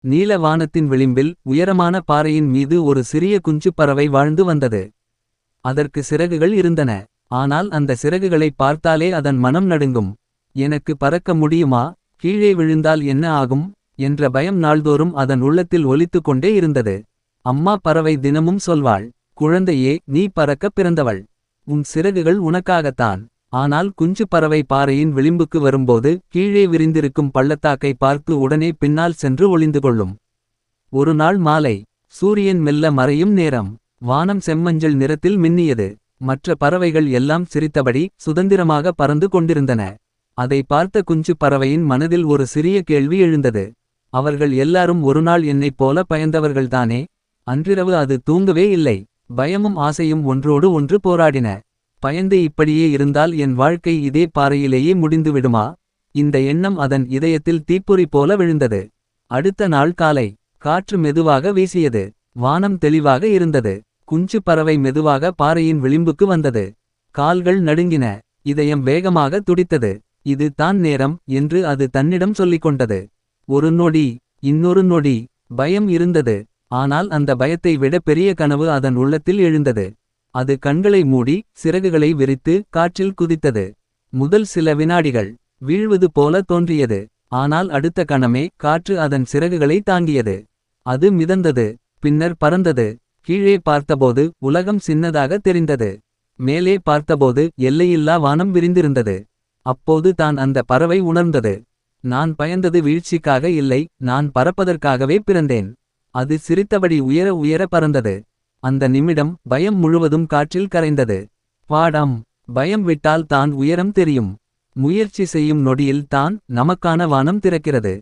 நீல வானத்தின் விளிம்பில் உயரமான பாறையின் மீது ஒரு சிறிய குஞ்சு பறவை வாழ்ந்து வந்தது. அதற்கு சிறகுகள் இருந்தன. ஆனால் அந்த சிறகுகளை பார்த்தாலே அதன் மனம் நடுங்கும். எனக்கு பறக்க முடியுமா? கீழே விழுந்தால் என்ன ஆகும் என்ற பயம் நாள்தோறும் அதன் உள்ளத்தில் ஒலித்துக் கொண்டே இருந்தது. அம்மா பறவை தினமும் சொல்வாள், குழந்தையே, நீ பறக்கப் பிறந்தவள். உன் சிறகுகள் உனக்காகத்தான். ஆனால் குஞ்சு பறவை பாறையின் விளிம்புக்கு வரும்போது கீழே விரிந்திருக்கும் பள்ளத்தாக்கை பார்த்து உடனே பின்னால் சென்று ஒளிந்து கொள்ளும். ஒரு நாள் மாலை, சூரியன் மெல்ல மறையும் நேரம். வானம் செம்மஞ்சள் நிறத்தில் மின்னியது. மற்ற பறவைகள் எல்லாம் சிரித்தபடி சுதந்திரமாக பறந்து கொண்டிருந்தன. அதை பார்த்த குஞ்சு பறவையின் மனதில் ஒரு சிறிய கேள்வி எழுந்தது. அவர்கள் எல்லாரும் ஒருநாள் என்னைப் போல பயந்தவர்கள்தானே? அன்றிரவு அது தூங்கவே இல்லை. பயமும் ஆசையும் ஒன்றோடு ஒன்று போராடின. பயந்து இப்படியே இருந்தால் என் வாழ்க்கை இதே பாறையிலேயே முடிந்துவிடுமா? இந்த எண்ணம் அதன் இதயத்தில் தீப்பொறி போல விழுந்தது. அடுத்த நாள் காலை, காற்று மெதுவாக வீசியது. வானம் தெளிவாக இருந்தது. குஞ்சு பறவை மெதுவாக பாறையின் விளிம்புக்கு வந்தது. கால்கள் நடுங்கின. இதயம் வேகமாக துடித்தது. இது தான் நேரம் என்று அது தன்னிடம் சொல்லிக் கொண்டது. ஒரு நொடி, இன்னொரு நொடி. பயம் இருந்தது. ஆனால் அந்த பயத்தை விட பெரிய கனவு அதன் உள்ளத்தில் எழுந்தது. அது கண்களை மூடி சிறகுகளை விரித்து காற்றில் குதித்தது. முதல் சில வினாடிகள் வீழ்வது போல தோன்றியது. ஆனால் அடுத்த கணமே காற்று அதன் சிறகுகளை தாங்கியது. அது மிதந்தது. பின்னர் பறந்தது. கீழே பார்த்தபோது உலகம் சின்னதாக தெரிந்தது. மேலே பார்த்தபோது எல்லையில்லா வானம் விரிந்திருந்தது. அப்போது தான் அந்த பறவை உணர்ந்தது. நான் பயந்தது வீழ்ச்சிக்காக இல்லை, நான் பறப்பதற்காகவே பிறந்தேன். அது சிரித்தபடி உயர உயர பறந்தது. அந்த நிமிடம் பயம் முழுவதும் காற்றில் கரைந்தது. பாடம்: பயம் விட்டால் தான் உயரம் தெரியும். முயற்சி செய்யும் நொடியில் தான் நமக்கான வானம் திறக்கிறது.